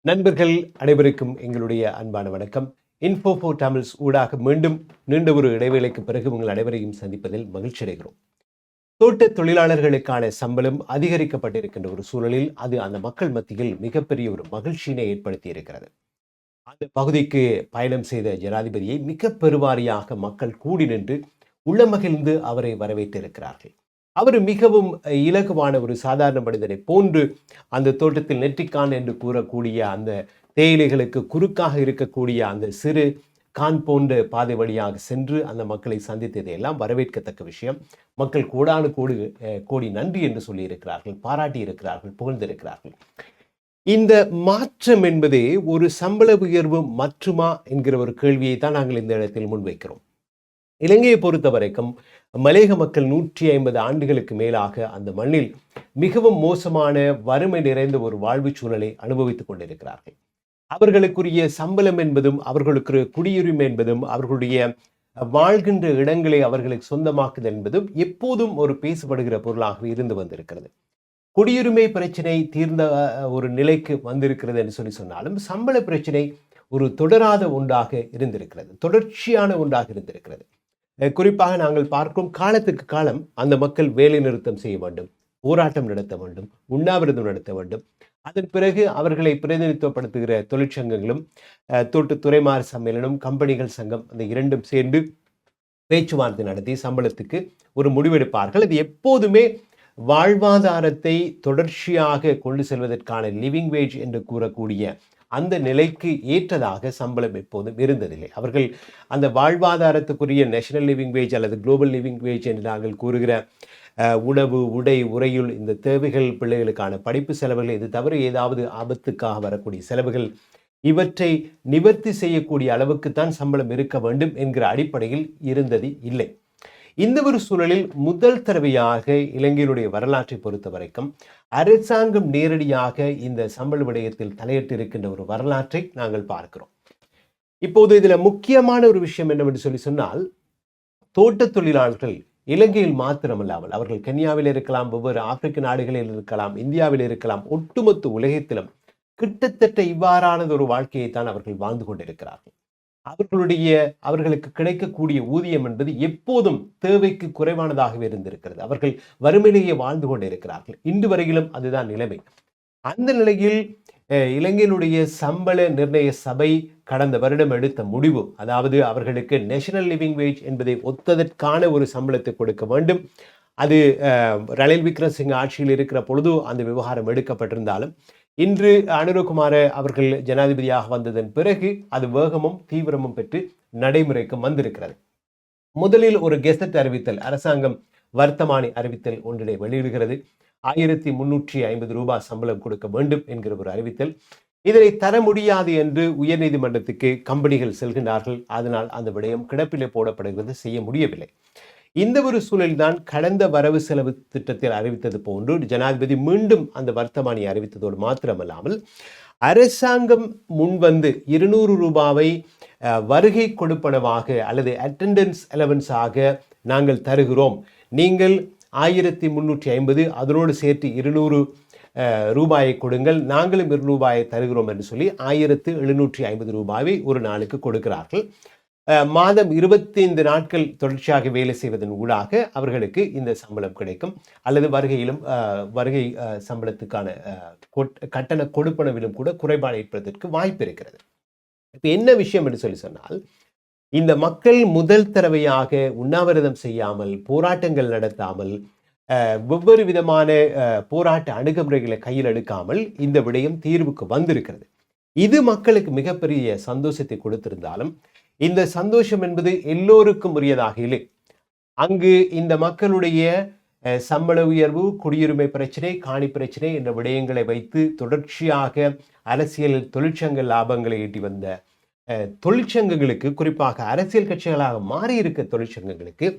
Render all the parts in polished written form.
நண்பர்கள் அனைவருக்கும் எங்களுடைய அன்பான வணக்கம். இன்ஃபோ தமிழ்ஸ் ஊடாக மீண்டும் நீண்ட ஒரு இடைவேளைக்கு பிறகு உங்கள் அனைவரையும் சந்திப்பதில் மகிழ்ச்சி அடைகிறோம். தோட்ட தொழிலாளர்களுக்கான சம்பளம் அதிகரிக்கப்பட்டிருக்கின்ற ஒரு சூழலில் அது அந்த மக்கள் மத்தியில் மிகப்பெரிய ஒரு மகிழ்ச்சியினை ஏற்படுத்தி இருக்கிறது. அந்த பகுதிக்கு பயணம் செய்த ஜனாதிபதியை மிக பெருவாரியாக மக்கள் கூடி நின்று உள்ளமகிழ்ந்து அவரை வரவேற்றிருக்கிறார்கள். அவர் மிகவும் இலகுவான ஒரு சாதாரண மனிதனை போன்று அந்த தோட்டத்தில் நெற்றிக்கான் என்று கூறக்கூடிய அந்த தேயிலைகளுக்கு குறுக்காக இருக்கக்கூடிய அந்த சிறு கான் போன்ற பாதை வழியாக சென்று அந்த மக்களை சந்தித்ததை எல்லாம் வரவேற்கத்தக்க விஷயம். மக்கள் கோடி நன்றி என்று சொல்லி இருக்கிறார்கள், பாராட்டி இருக்கிறார்கள், புகழ்ந்திருக்கிறார்கள். இந்த மாற்றம் என்பதே ஒரு சம்பள உயர்வு மற்றுமா என்கிற ஒரு கேள்வியை தான் நாங்கள் இந்த இடத்தில் முன்வைக்கிறோம். இலங்கையை பொறுத்த வரைக்கும் மலையக மக்கள் 150 ஆண்டுகளுக்கு மேலாக அந்த மண்ணில் மிகவும் மோசமான வறுமை நிறைந்த ஒரு வாழ்வு சூழலை அனுபவித்துக் கொண்டிருக்கிறார்கள். அவர்களுக்குரிய சம்பளம் என்பதும் அவர்களுக்கு குடியுரிமை என்பதும் அவர்களுடைய வாழ்கின்ற இடங்களை அவர்களுக்கு சொந்தமாக்குதல் என்பதும் எப்போதும் ஒரு பேசப்படுகிற பொருளாக இருந்து வந்திருக்கிறது. குடியுரிமை பிரச்சனை தீர்ந்த ஒரு நிலைக்கு வந்திருக்கிறது என்று சொன்னாலும் சம்பள பிரச்சனை ஒரு தொடராத ஒன்றாக இருந்திருக்கிறது, தொடர்ச்சியான ஒன்றாக இருந்திருக்கிறது. குறிப்பாக நாங்கள் பார்க்கும் காலத்துக்கு காலம் அந்த மக்கள் வேலை நிறுத்தம் செய்ய வேண்டும், போராட்டம் நடத்த வேண்டும், உண்ணாவிரதம் நடத்த வேண்டும். அதன் பிறகு அவர்களை பிரதிநிதித்துவப்படுத்துகிற தொழிற்சங்கங்களும் துறைமாறு சம்மேளனம், கம்பெனிகள் சங்கம் அந்த இரண்டும் சேர்ந்து பேச்சுவார்த்தை நடத்தி சம்பளத்துக்கு ஒரு முடிவெடுப்பார்கள். அது எப்போதுமே வாழ்வாதாரத்தை தொடர்ச்சியாக கொண்டு செல்வதற்கான லிவிங் வேஜ் என்று கூறக்கூடிய அந்த நிலைக்கு ஏற்றதாக சம்பளம் எப்போதும் இருந்ததில்லை. அவர்கள் அந்த வாழ்வாதாரத்துக்குரிய நேஷனல் லிவிங் வேஜ் அல்லது குளோபல் லிவிங் வேஜ் என்று நாங்கள் கூறுகிற உணவு, உடை, உறையுள், இந்த தேவைகள், பிள்ளைகளுக்கான படிப்பு செலவுகள், இது தவிர ஏதாவது ஆபத்துக்காக வரக்கூடிய செலவுகள், இவற்றை நிவர்த்தி செய்யக்கூடிய அளவுக்குத்தான் சம்பளம் இருக்க வேண்டும் என்கிற அடிப்படையில் இருந்தது இல்லை. இந்த ஒரு சூழலில் முதல் தடவையாக இலங்கையினுடைய வரலாற்றை பொறுத்த வரைக்கும் அரசாங்கம் நேரடியாக இந்த சம்பள விடயத்தில் தலையிட்டிருக்கின்ற ஒரு வரலாற்றை நாங்கள் பார்க்கிறோம். இப்போது இதுல முக்கியமான ஒரு விஷயம் என்னவென்று சொன்னால், தோட்ட தொழிலாளர்கள் இலங்கையில் மாத்திரமல்லாமல் அவர்கள் கென்யாவில் இருக்கலாம், வெவ்வேறு ஆப்பிரிக்க நாடுகளில் இருக்கலாம், இந்தியாவில் இருக்கலாம், ஒட்டுமொத்த உலகத்திலும் கிட்டத்தட்ட இவ்வாறானது ஒரு வாழ்க்கையைத்தான் அவர்கள் வாழ்ந்து கொண்டிருக்கிறார்கள். அவர்களுக்கு கிடைக்கக்கூடிய ஊதியம் என்பது எப்போதும் தேவைக்கு குறைவானதாகவே இருந்திருக்கிறது. அவர்கள் வறுமையிலேயே வாழ்ந்து கொண்டிருக்கிறார்கள். இன்று வரையிலும் அதுதான் நிலைமை. அந்த நிலையில் இலங்கையினுடைய சம்பள நிர்ணய சபை கடந்த வருடம் எடுத்த முடிவு, அதாவது அவர்களுக்கு நேஷனல் லிவிங் வேஜ் என்பதை ஒத்ததற்கான ஒரு சம்பளத்தை கொடுக்க வேண்டும். அது ரணில் விக்ரமசிங்க ஆட்சியில் இருக்கிற பொழுது அந்த விவகாரம் எடுக்கப்பட்டிருந்தாலும் இன்று அனுரகுமார அவர்கள் ஜனாதிபதியாக வந்ததன் பிறகு அது வேகமும் தீவிரமும் பெற்று நடைமுறைக்கும் வந்திருக்கிறது. முதலில் ஒரு கெசட் அறிவித்தல், அரசாங்கம் வர்த்தமானி அறிவித்தல் ஒன்றினை வெளியிடுகிறது. 1350 ரூபாய் சம்பளம் கொடுக்க வேண்டும் என்கிற ஒரு அறிவித்தல். இதனை தர முடியாது என்று உயர்நீதிமன்றத்துக்கு கம்பெனிகள் செல்கின்றார்கள். அதனால் அந்த விடயம் கிடப்பிலே போடப்படுகிறது, செய்ய முடியவில்லை. இந்த ஒரு சூழலில்தான் கடந்த வரவு செலவு திட்டத்தில் அறிவித்தது போன்று ஜனாதிபதி மீண்டும் அந்த வர்த்தமானி அறிவித்ததோடு மாத்திரமல்லாமல் அரசாங்கம் முன்வந்து 200 ரூபாவை வருகை கொடுப்பனவாக அல்லது அட்டெண்டன்ஸ் அலவன்ஸாக நாங்கள் தருகிறோம், நீங்கள் 1350 அதனோடு சேர்த்து 200 ரூபாயை கொடுங்கள், நாங்களும் 200 ரூபாயை தருகிறோம் என்று சொல்லி 1750 ரூபாயை ஒரு நாளுக்கு கொடுக்கிறார்கள். மாதம் 25 நாட்கள் தொடர்ச்சியாக வேலை செய்வதன் ஊடாக அவர்களுக்கு இந்த சம்பளம் கிடைக்கும். அல்லது வருகை சம்பளத்துக்கான கட்டண கொடுப்பனவிலும் கூட குறைபாடு ஏற்படுவதற்கு வாய்ப்பு இருக்கிறது. இப்ப என்ன விஷயம் என்று சொன்னால், இந்த மக்கள் முதல் தடவையாக உண்ணாவிரதம் செய்யாமல், போராட்டங்கள் நடத்தாமல், வெவ்வேறு விதமான போராட்ட அணுகுமுறைகளை கையில் எடுக்காமல் இந்த விடயம் தீர்வுக்கு வந்திருக்கிறது. இது மக்களுக்கு மிகப்பெரிய சந்தோஷத்தை கொடுத்திருந்தாலும் இந்த சந்தோஷம் என்பது எல்லோருக்கும் உரியதாக இல்லை. அங்கு இந்த மக்களுடைய சம்பள உயர்வு, குடியுரிமை பிரச்சனை, காணி பிரச்சனை என்ற விடயங்களை வைத்து தொடர்ச்சியாக அரசியல் தொழிற்சங்க லாபங்களை ஈட்டி வந்த தொழிற்சங்கங்களுக்கு, குறிப்பாக அரசியல் கட்சிகளாக மாறியிருக்க தொழிற்சங்கங்களுக்கு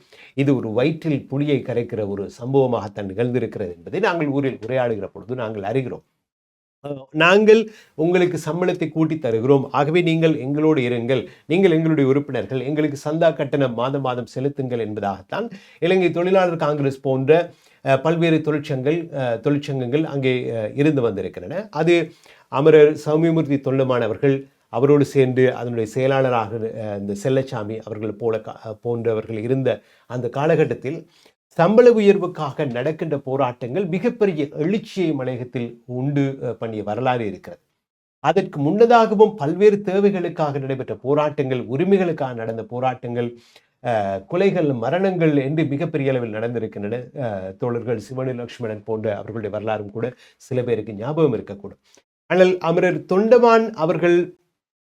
இது ஒரு வயிற்றில் புளியை கரைக்கிற ஒரு சம்பவமாகத்தான் நிகழ்ந்திருக்கிறது என்பதை நாங்கள் ஊரில் உரையாடுகிற பொழுது நாங்கள் அறிகிறோம். நாங்கள் உங்களுக்கு சம்பளத்தை கூட்டி தருகிறோம், ஆகவே நீங்கள் எங்களோடு இருங்கள், நீங்கள் எங்களுடைய உறுப்பினர்கள், எங்களுக்கு சந்தா கட்டணம் மாதம் மாதம் செலுத்துங்கள் என்பதாகத்தான் இலங்கை தொழிலாளர் காங்கிரஸ் போன்ற பல்வேறு தொழிற்சங்கங்கள் அங்கே இருந்து வந்திருக்கின்றன. அது அமரர் சௌமியமூர்த்தி தொண்டமான் அவர்கள், அவரோடு சேர்ந்து அதனுடைய செயலாளராக இந்த செல்லச்சாமி அவர்கள் போன்றவர்கள் இருந்த அந்த காலகட்டத்தில் சம்பள உயர்வுக்காக நடக்கின்ற போராட்டங்கள் மிகப்பெரிய எழுச்சியை மலையகத்தில் உண்டு பண்ணிய வரலாறு இருக்கிறது. அதற்கு முன்னதாகவும் பல்வேறு தேவைகளுக்காக நடைபெற்ற போராட்டங்கள், உரிமைகளுக்காக நடந்த போராட்டங்கள், கொலைகள், மரணங்கள் என்று மிகப்பெரிய அளவில் நடந்திருக்கின்றன. தோழர்கள் சிவனி லட்சுமணன் போன்ற அவர்களுடைய வரலாறும் கூட சில பேருக்கு ஞாபகம் இருக்கக்கூடும். ஆனால் அமரர் தொண்டமான் அவர்கள்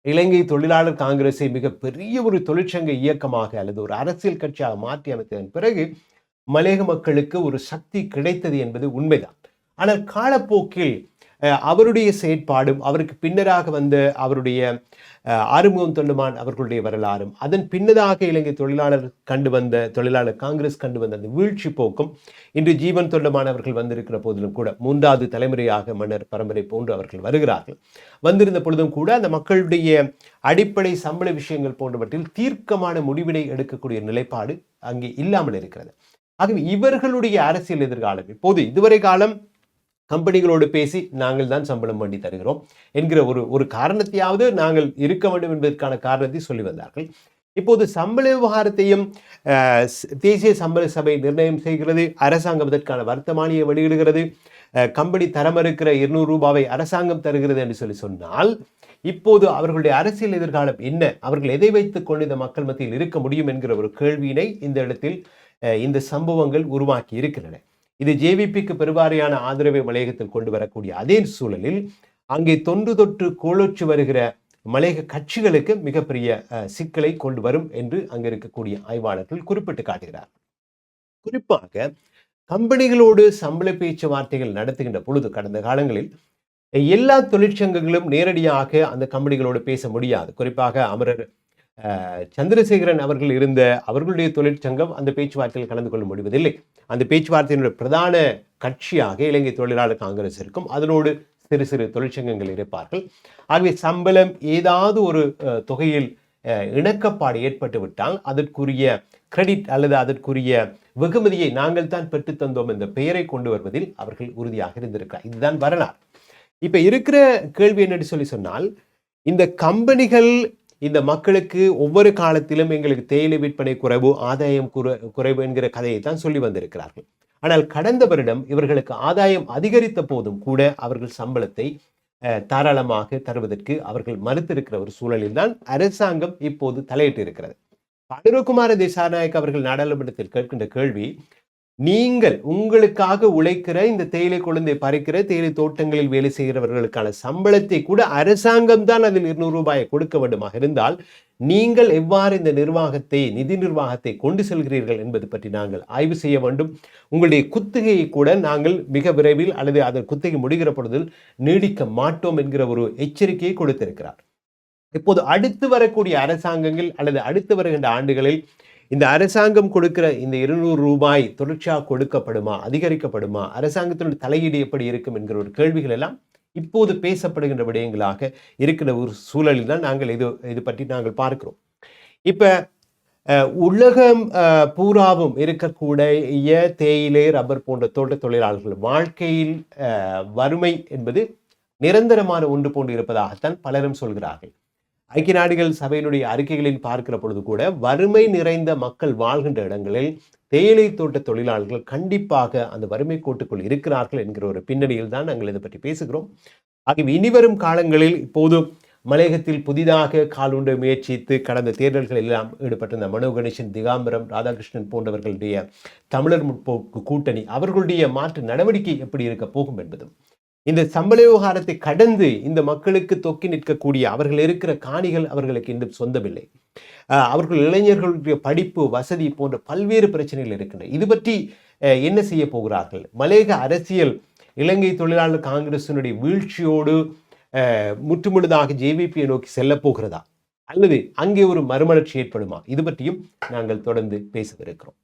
இலங்கை தொழிலாளர் காங்கிரஸை மிகப்பெரிய ஒரு தொழிற்சங்க இயக்கமாக அல்லது ஒரு அரசியல் கட்சியாக மாற்றி அமைத்ததன் பிறகு மலையக மக்களுக்கு ஒரு சக்தி கிடைத்தது என்பது உண்மைதான். ஆனால் காலப்போக்கில் அவருடைய செயற்பாடும், அவருக்கு பின்னராக வந்த அவருடைய ஆறுமுகம் தொண்டமான் அவர்களுடைய வரலாறும், அதன் பின்னதாக இலங்கை தொழிலாளர் காங்கிரஸ் கண்டு வந்த அந்த வீழ்ச்சி போக்கும், இன்று ஜீவன் தொண்டமான் அவர்கள் வந்திருக்கிற போதிலும் கூட, 3வது தலைமுறையாக மன்னர் பரம்பரை போன்று அவர்கள் வருகிறார்கள். வந்திருந்த பொழுதும் கூட அந்த மக்களுடைய அடிப்படை சம்பள விஷயங்கள் போன்றவற்றில் தீர்க்கமான முடிவினை எடுக்கக்கூடிய நிலைப்பாடு அங்கே இல்லாமல் இருக்கிறது. ஆகவே இவர்களுடைய அரசியல் எதிர்காலம் இப்போது இதுவரை காலம் கம்பெனிகளோடு பேசி நாங்கள் தான் சம்பளம் பண்ணி தருகிறோம் என்கிற ஒரு காரணத்தையாவது நாங்கள் இருக்க வேண்டும் என்பதற்கான காரணத்தை சொல்லி வந்தார்கள். இப்போது சம்பள விவகாரத்தையும் தேசிய சம்பள சபை நிர்ணயம் செய்கிறது, அரசாங்கம் அதற்கான வர்த்தமானியை வெளியிடுகிறது, கம்பெனி தரமறுக்கிற 200 ரூபாவை அரசாங்கம் தருகிறது என்று சொன்னால் இப்போது அவர்களுடைய அரசியல் எதிர்காலம் என்ன, அவர்கள் எதை வைத்துக் கொண்டு இந்த மக்கள் மத்தியில் இருக்க முடியும் என்கிற ஒரு கேள்வியினை இந்த இடத்தில் இந்த சம்பவங்கள் உருவாக்கி இருக்கின்றன. இது ஜேவிபிக்கு பெருவாரியான ஆதரவை மலையகத்தில் கொண்டு வரக்கூடிய அதே சூழலில் அங்கே தொன்று தொற்று கோலோச்சு வருகிற மலையக கட்சிகளுக்கு மிகப்பெரிய சிக்கலை கொண்டு வரும் என்று அங்கு இருக்கக்கூடிய ஆய்வாளர்கள் குறிப்பிட்டு காட்டுகிறார். குறிப்பாக கம்பெனிகளோடு சம்பள பேச்சுவார்த்தைகள் நடத்துகின்ற பொழுது கடந்த காலங்களில் எல்லா தொழிற்சங்கங்களும் நேரடியாக அந்த கம்பெனிகளோடு பேச முடியாது. குறிப்பாக அமரர் சந்திரசேகரன் அவர்கள் இருந்த அவர்களுடைய தொழிற்சங்கம் அந்த பேச்சுவார்த்தையில் கலந்து கொள்ள முடிவதில்லை. அந்த பேச்சுவார்த்தையினுடைய பிரதான கட்சியாக இலங்கை தொழிலாளர் காங்கிரஸ் இருக்கும், அதனோடு சிறு சிறு தொழிற்சங்கங்கள் இருப்பார்கள். ஆகவே சம்பளம் ஏதாவது ஒரு தொகையில் இணக்கப்பாடு ஏற்பட்டு விட்டால் அதற்குரிய கிரெடிட் அல்லது அதற்குரிய வெகுமதியை நாங்கள் தான் பெற்றுத்தந்தோம் என்ற பெயரை கொண்டு வருவதில் அவர்கள் உறுதியாக இருந்திருக்கிறார். இதுதான் வரலாறு. இப்ப இருக்கிற கேள்வி என்னன்னு சொன்னால், இந்த கம்பெனிகள் இந்த மக்களுக்கு ஒவ்வொரு காலத்திலும் எங்களுக்கு தேயிலை விற்பனை குறைவு, ஆதாயம் குறைவு என்கிற கதையை தான் சொல்லி வந்திருக்கிறார்கள். ஆனால் கடந்த வருடம் இவர்களுக்கு ஆதாயம் அதிகரித்த போதும் கூட அவர்கள் சம்பளத்தை தாராளமாக தருவதற்கு அவர்கள் மறுத்திருக்கிற ஒரு சூழலில் தான் அரசாங்கம் இப்போது தலையிட்டு இருக்கிறது. அனுரகுமார திசாநாயக் அவர்கள் நாடாளுமன்றத்தில் கேட்கின்ற கேள்வி, நீங்கள் உங்களுக்காக உழைக்கிற இந்த தேயிலை கொழுந்தை பறிக்கிற தேயிலை தோட்டங்களில் வேலை செய்கிறவர்களுக்கான சம்பளத்தை கூட அரசாங்கம் தான் அதில் 200 ரூபாயை கொடுக்க வேண்டுமாக இருந்தால் நீங்கள் எவ்வாறு இந்த நிதி நிர்வாகத்தை கொண்டு செல்கிறீர்கள் என்பது பற்றி நாங்கள் ஆய்வு செய்ய வேண்டும். உங்களுடைய குத்தகையை கூட நாங்கள் மிக விரைவில் அல்லது அதன் குத்தகை முடிகிற பொழுதில் நீடிக்க மாட்டோம் என்கிற ஒரு எச்சரிக்கையை கொடுத்திருக்கிறார். இப்போது அடுத்து வரக்கூடிய அரசாங்கங்கள் அல்லது அடுத்து வருகின்ற ஆண்டுகளில் இந்த அரசாங்கம் கொடுக்கிற இந்த 200 ரூபாய் தொடர்ச்சியாக கொடுக்கப்படுமா, அதிகரிக்கப்படுமா, அரசாங்கத்தினுடைய தலையீடு எப்படி இருக்கும் என்கிற ஒரு கேள்விகள் எல்லாம் இப்போது பேசப்படுகின்ற விடயங்களாக இருக்கிற ஒரு சூழலில் தான் நாங்கள் இது பற்றி நாங்கள் பார்க்கிறோம். இப்ப உலகம் பூராவும் இருக்கக்கூடிய தேயிலை, ரப்பர் போன்ற தோட்ட தொழிலாளர்கள் வாழ்க்கையில் வறுமை என்பது நிரந்தரமான ஒன்று போன்று இருப்பதாகத்தான் பலரும் சொல்கிறார்கள். ஐக்கிய நாடுகள் சபையினுடைய அறிக்கைகளில் பார்க்கிற பொழுது கூட வறுமை நிறைந்த மக்கள் வாழ்கின்ற இடங்களில் தேயிலை தோட்ட தொழிலாளர்கள் கண்டிப்பாக அந்த வறுமை கோட்டுக்குள் இருக்கிறார்கள் என்கிற ஒரு பின்னணியில் தான் நாங்கள் இதை பற்றி பேசுகிறோம். ஆகவே இனிவரும் காலங்களில் இப்போது மலையகத்தில் புதிதாக காலுண்டு முயற்சித்து கடந்த தேர்தல்கள் எல்லாம் ஈடுபட்டிருந்த மனோ கணேசன், திகாம்பரம், ராதாகிருஷ்ணன் போன்றவர்களுடைய தமிழர் முற்போக்கு கூட்டணி அவர்களுடைய மாற்று நடவடிக்கை எப்படி இருக்க போகும் என்பதும், இந்த சம்பள விவகாரத்தை கடந்து இந்த மக்களுக்கு தொக்கி நிற்கக்கூடிய அவர்கள் இருக்கிற காணிகள் அவர்களுக்கு இன்னும் சொந்தமில்லை, அவர்கள் இளைஞர்களுடைய படிப்பு, வசதி போன்ற பல்வேறு பிரச்சனைகள் இருக்கின்றன. இது பற்றி என்ன செய்ய போகிறார்கள்? மலையக அரசியல் இலங்கை தொழிலாளர் காங்கிரசினுடைய வீழ்ச்சியோடு முற்றுமுழுதாக ஜேவிபியை நோக்கி செல்ல போகிறதா அல்லது அங்கே ஒரு மறுமலர்ச்சி ஏற்படுமா? இது பற்றியும் நாங்கள் தொடர்ந்து பேசவிருக்கிறோம்.